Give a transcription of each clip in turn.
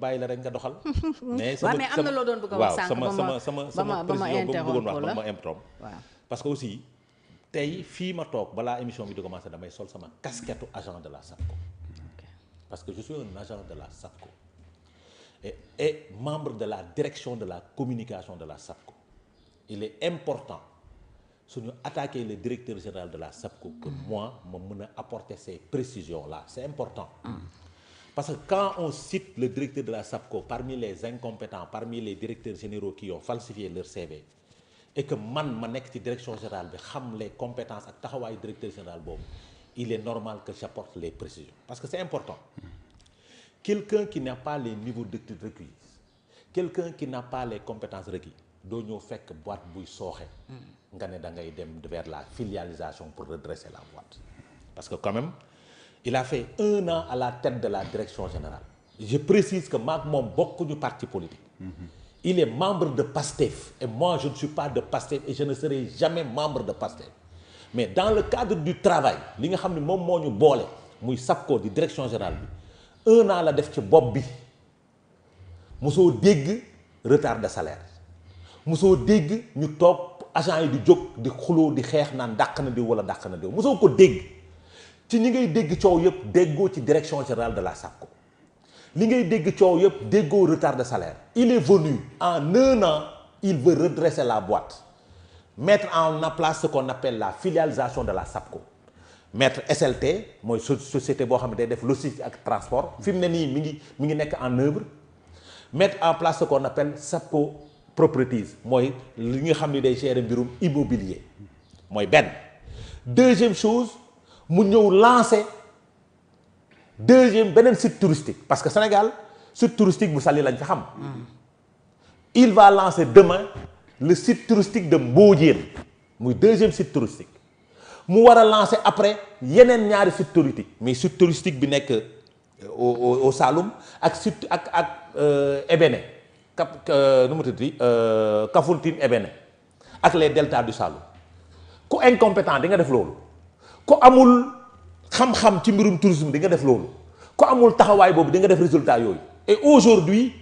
bàyyi la rek nga doxal. mais am na loo doon bëgg a wax sànq sama précision bëggoon wax ba ma improm. waaw parce que aussi tey fii ma toog balaa émission bi di commencer damay sol sama casquette agent de la SAPCO. parce que je suis un agent de la SAPCO et membre de la direction de la communication de la SAPCO. Il est important suñu attaquer le directeur général de la SAPCO que moi ma mën a apporter ces précisions là c'est important. Parce que quand on cite le directeur de la SAPCO parmi les incompétents parmi les directeurs généraux qui ont falsifié leur CV et que ma nekk ci direction générale bi xam les compétences ak taxawaayu directeur général boobu il est normal que j'apporte les précisions parce que c'est important. Quelqu'un qui n'a pas les niveaux d'études requis quelqu'un qui n'a pas les compétences requises doo ñëw fekk boîte buy sooxe nga ne da ngay dem vers la filialisation pour redresser la boîte parce que quand même il a fait 1 an à la tête de la direction générale je précise que maak moom bokkuñu parti politique il est membre de PASTEF et moi je ne suis pas de PASTEF et je ne serai jamais membre de PASTEF mais dans le cadre du travail li nga xam ne moom moo ñu boole muy SAPCO di direction générale bi 1 an la def ci bopp bi mosoo dégg retard de salaire mosoo dégg ñu toog agent yi di jóg di xuloo di xeex naan dàq na diw wala dàq na diw mosoo ko dégg ci ñi ngay dégg coow yëpp déggoo ci direction générale de la SAPCO li ngay dégg coow yëpp déggoo retard de salaire il est venu en 1 an il veut redresser la boîte mettre en place ce qu'on appelle la filialisation de la SAPCO mettre SLT mooy société boo xam ne day def logistique ak transport fi mu ne nii mi ngi nekk en œuvre mettre en place ce qu'on appelle SAPCO propriétés mooy li nga xam ni day gérer mbirum immobilier mooy benn. Deuxième chose mu ñëw lancer beneen site touristique parce que Sénégal site touristique bu Saly lañ fa xam. Il va lancer demain le site touristique de Mbodiène muy 2e site touristique mu war a lancer après yeneen ñaari site touristique mais site touristique bi nekk au Saloum ak site ak Ébéné nu mu tuddati Kafountine Ébéné ak les deltas du Saloum ku incompétent di nga def loolu ku amul xam-xam ci mbirum tourisme di nga def loolu ku amul taxawaay boobu di nga def résultat yooyu et aujourd'hui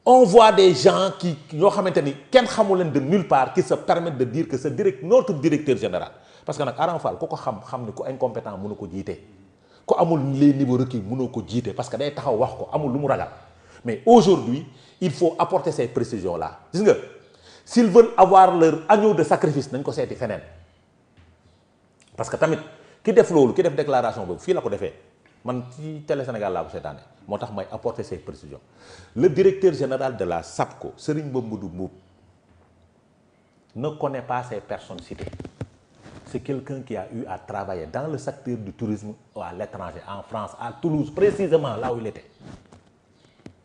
on voit des gens qui ñoo xamante ni kenn xamul leen de nulle part qui se permettent de dire que notre directeur général parce que nag Aram Fall ku ko xam ni ku incompétent mënu ko jiite ku amul les niveaux requis mënoo ko jiite parce que day taxaw wax ko amul lu mu ragal mais aujourd'hui il faut apporter ces précisions là gis nga s'ils veulent avoir leur agneau de sacrifice nañ ko seeti feneen parce que tamit ki def loolu ki def déclaration boobu fii la ko defee man ci Télé Sénégal laa ko seetaane moo tax may apporter ces précisions le directeur général de la SAPCO Serigne Mamadou Mboup ne connaît pas ces personnes citées c'est quelqu'un qui a eu à travailler dans le secteur du tourisme ou à l'étranger en France à Toulouse précisément là où il était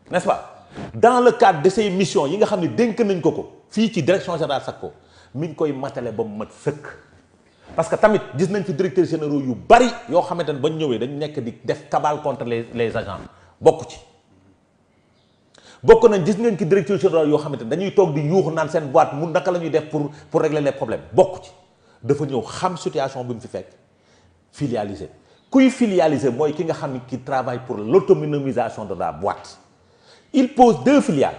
n'est-ce pas dans le cadre de ces missions yi nga xam ne dénk nañ ko fii ci direction générale SAPCO mi ngi koy matale ba mu mat sëkk parce que tamit gis nañ fi directeurs généraux yu bari yoo xamante ne bañ ñëwee dañ nekk di def cabale contre les agents bokk nañ gis ngeen ki directeurs généraux yoo xamante ne dañuy toog di yuuxu naan seen boîte mu naka la ñuy def pour régler les problèmes bokk ci dafa ñëw xam situation bi mu fi fekk filialiser kuy filialiser mooy ki nga xam ne qui travaille pour l'autonomisation de la boîte il pose 2 filiales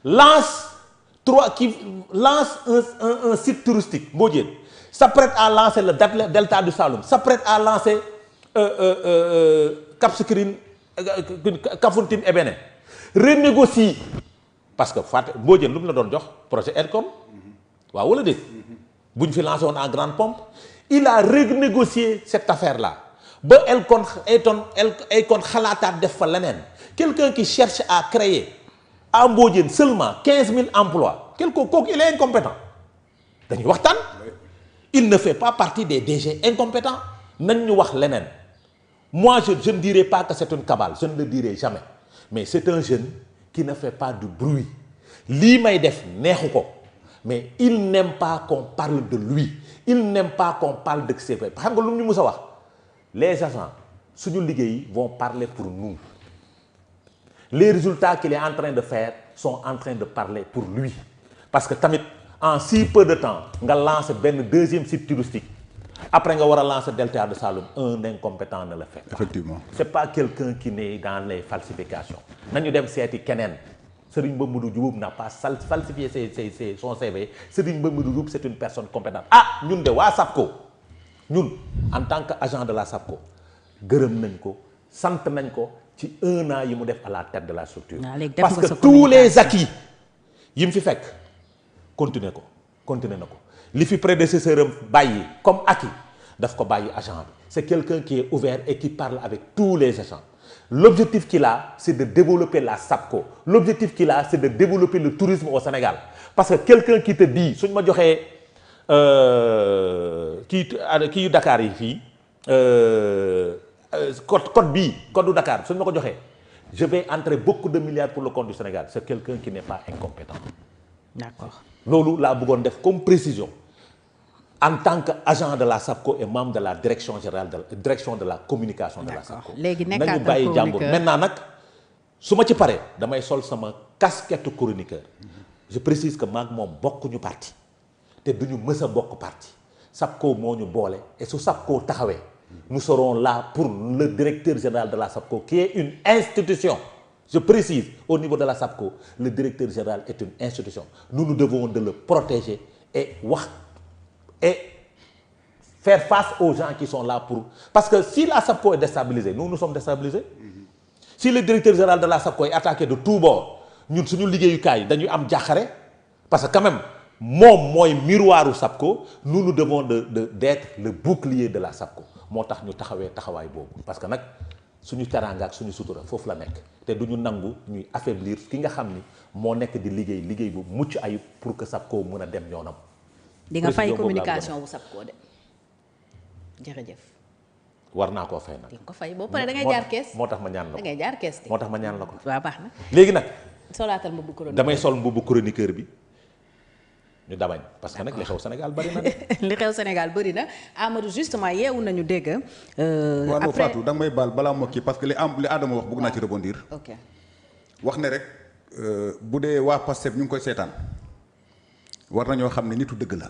lance un site touristique Mbodiène s'apprête à lancer le delta du Saloum s'apprête à lancer Cap Skirring Kafountine Ébéné renégocie parce que fàtte Mbodiène lu mu la doon jox projet Elcom waaw wala déet bu ñu fi lancé woon en grande pompe il a renégocié cette affaire là ba Elcom xalaataat def fa leneen quelqu'un qui cherche à créer à Mbodiène seulement 15 000 emplois kooku il est incompétent dañuy waxtaan il ne fait pas partie des DG incompétents nañ ñu wax leneen moi je ne dirai pas que c'est une cabale je ne le dirai jamais mais c'est un jeune qui ne fait pas du bruit lii may def neexu ko mais il n'aime pas qu'on parle de lui il n'aime pas qu'on parle de ses faits xam nga lu ñu mus a wax les agents suñu liggéey vont parler pour nous les résultats qu'il est en train de faire sont en train de parler pour lui parce que tamit en si peu de temps nga lancer benn 2e site touristique après nga war a lancer delta de Saloum un incompétent ne le fait pas. Effectivement. C'est pas quelqu'un qui n'est dans les falsifications nañu dem seeti keneen Serigne Mamadou Diop n'a pas falsifié son CV. Serigne Mamadou Diop c'est une personne compétente. Ah ñun de waa SAPCO ñun en tant que agent de la SAPCO gërëm nañ ko sant nañ ko ci 1 an yi mu def à la tête de la structure. parce que tous les acquis yi mu fi fekk continuer na ko li fi prédécesseur am bàyyi comme acquis daf ko bàyyi agent bi. C'est quelqu'un qui est ouvert et qui parle avec tous les agents. L'objectif qu'il a, c'est de développer la SAPCO. L'objectif qu'il a, c'est de développer le tourisme au Sénégal. Parce que quelqu'un qui te dit, si je me dis, qui Dakar ici, code Dakar, si je me dis, je vais entrer beaucoup de milliards pour le compte du Sénégal. C'est quelqu'un qui n'est pas incompétent. D'accord. Lolo la bougon def comme précision. En tant qu'agent de la SAPCO et membre de la direction générale direction de la communication de la SAPCO. nañu bàyyi jàmbur maintenant nag su ma ci paree damay sol sama casquette chroniqueur. je précise que maag moom bokkuñu parti te duñu mës a bokk parti SAPCO moo ñu boole et su SAPCO taxawee nous serons là pour le directeur général de la SAPCO qui est une institution. Je précise au niveau de la SAPCO le directeur général est une institution. Nous devons de le protéger et faire face aux gens qui sont là pour... Parce que si la SAPCO est déstabilisée, nous sommes déstabilisés. Si le directeur général de la SAPCO est attaqué de tous bords, nous sommes liggéeyukaay dañuy am jàqare parce que quand même moom mooy miroiru SAPCO nous devons d'être le bouclier de la SAPCO moo tax ñu taxawee taxawaay boobu parce que nag suñu teraanga ak suñu sutura foofu la nekk te duñu nangu ñuy affaiblir ki nga xam ni moo nekk di liggéey bu mucc ayib pour que SAPCO mën a dem yoonam. di nga fay communication bu SAPCO de jërëjëf. war naa koo fay nag. di nga ko fay boo paree da ngay jaar kees. moo tax ma ñaan la ko da ngay jaar kees de. moo tax ma ñaan la ko. waaw baax na. léegi nag. solaatal mbubu chroniqueur damay sol mbubu chroniqueur bi ñu dabañ parce que nag li xew Sénégal bari na de. li xew Sénégal bari na Amadou justement yeewu nañu dégg. waaw non Fatou da nga may baal balaa moo kii parce que li Adama wax bëgg naa ci rebondir. ok wax ne rek bu dee waa Pastef ñu ngi koy seetaan war nañoo xam ne nitu dëgg la.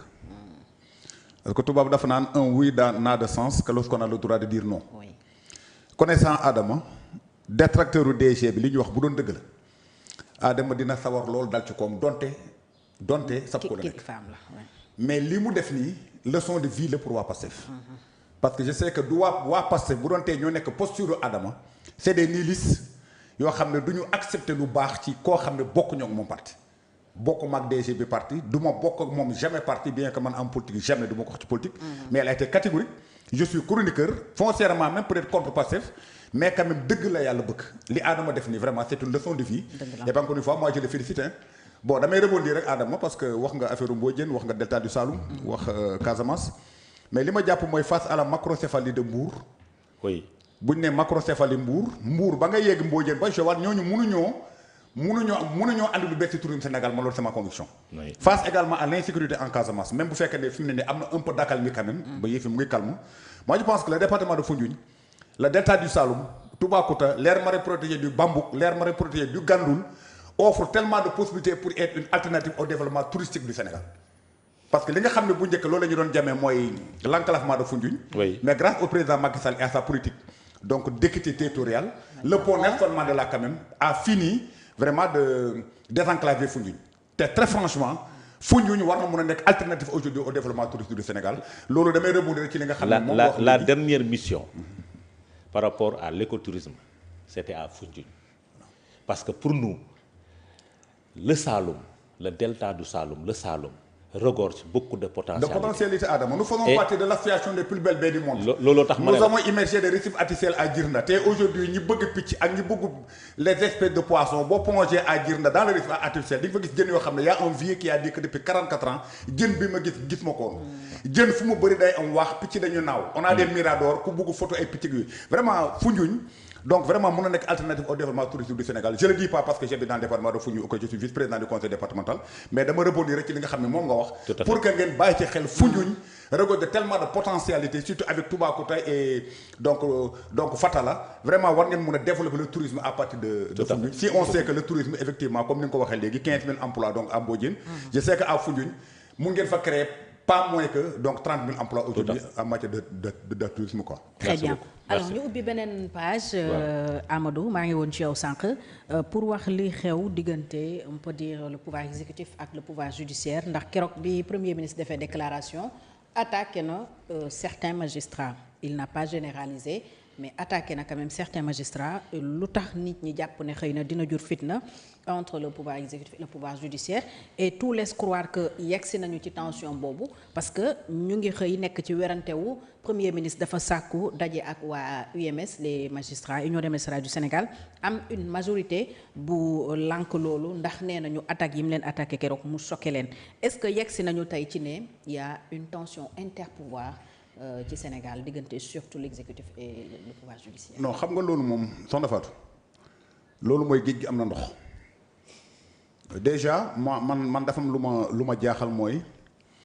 parce que tubaab dafa naan un oui n'a de sens que lorsqu'on a le droit de dire non. oui. connaissant Adama détracteur u DG bi li ñu wax bu doon dëgg la Adama dina sawar loolu dal ci koom donte SAPCO la nekk femme la mais li mu def nii leçon de vie la pour waa Pastef. parce que je sais que du waa Pastef bu doon tey ñoo nekk posture Adama c'est des nihilistes yoo xam ne du ñu accepter lu baax ci koo xam ne bokkuñoo ak moom parti. bokkuma ak DG bi parti du ma bokk ak moom jamais parti bien que man am politique jamais du ma ko wax ci politique. mais elle a été catégorique je suis chroniqueur foncièrement même peut-être contre Pastef mais quand même dëgg la yàlla bëgg li Adama def nii vraiment c'est une leçon de vie. et encore une fois moi je le félicite hein. bon damay rebondir rek Adama parce que wax nga affaire Mbodiène wax nga delta du Saloum. wax Casamance. mais li ma jàpp mooy face à la macrocéphalie de Mbour. oui bu ñu nee macrocéphalie Mbour ba nga yegg Mbodiène ba Joal ñooñu mënuñoo andi lu bees ci tourisme Sénégal man loolu c'est ma conviction. Oui. Face également à l'insécurité en Casamance même bu fekkee ne fi mu ne nii am na un peu d'accalmie quand même. ba yëf yi mu ngi calme. moi je pense que le département de Foundiougne le delta du Saloum Toubacouta l'aire marine protégée du Bambouk l'aire marine protégée du Gandoul offre tellement de possibilités pour être une alternative au développement touristique du Sénégal. parce que li nga xam ne bu njëkk loolu la ñu doon jamee mooy l'enclavement de Foundiougne. Oui. mais grâce au président Macky Sall et à sa politique donc d'équité territoriale le pont Nelson Mandela quand même a fini vraiment de désenclaver Foundiougne te très franchement Foundiougne war na mën a nekk alternative aujourd'hui au développement touristique du Sénégal loolu damay rebondir ci li nga xam ne moom la dernière mission par rapport à l'écotourisme c'était à Foundiougne parce que pour nous le Saloum le delta du Saloum le Saloum regorge beaucoup de potentialité. Adama nous faisons partie de l'association des plus belles baies du monde. looloo tax ma ne nous avons immergé des récifs artificiels à Djirnda te aujourd'hui ñi bëgg picc ak ñi bëgg les espèces de poissons boo plongé à Djirnda dans le récif artificiel di nga fa gis jën yoo xam ne y a un vieux qui a dit que depuis 44 ans jën bi ma gis ma ko woon. jën fu mu bëri day am wax picc dañu naaw. on a des miradors ku bëgg photo ay picc yooyu vraiment Foundiougne. donc vraiment mën na nekk alternative au développement touristique du Sénégal je le dis pas parce que j'habite dans le département de Foundiougne ou que je suis vice-président du conseil départemental mais dama rebondir rek ci li nga xam ne moom nga wax pour que ngeen bàyyi ci xel Foundiougne regorge tellement de potentialité surtout avec Toubacouta et donc Fatala vraiment war ngeen mën a développer le tourisme à partir de Foundiougne si on sait que le tourisme effectivement comme ni nga ko waxee léegi 15 000 emplois donc à Mbodiène je sais que à Foundiougne mun ngeen fa créer pas moins que donc 30 000 emplois aujourd'hui en matière de tourisme quoi. Très bien alors ñu ubbi beneen page. Amadou maa ngi woon ci yow sànq pour wax li xew diggante on peut dire le pouvoir exécutif ak le pouvoir judiciaire ndax keroog bi premier ministre defee déclaration attaqué na certains magistrats il n'a pas généralisé mais attaqué na quand même certains magistrats lu tax nit ñi jàpp ne xëy na dina jur fitna entre le pouvoir exécutif et le pouvoir judiciaire et tout laisse croire que yegsi nañu ci tension boobu parce que ñu ngi xëy nekk ci werante wu premier ministre dafa sàkku daje ak waa UMS les magistrats Union des magistrats du Sénégal am une majorité bu lànk loolu ndax nee nañu attaques yi mu leen attaqué keroog mu choqué leen est-ce que yegsi nañu tey ci ne y a une tension interpouvoir ci Sénégal diggante surtout l'exécutif et le pouvoir judiciaire. non xam nga loolu moom soxna Fatou loolu mooy géej gi am na ndox déjà man dafa am lu ma jaaxal mooy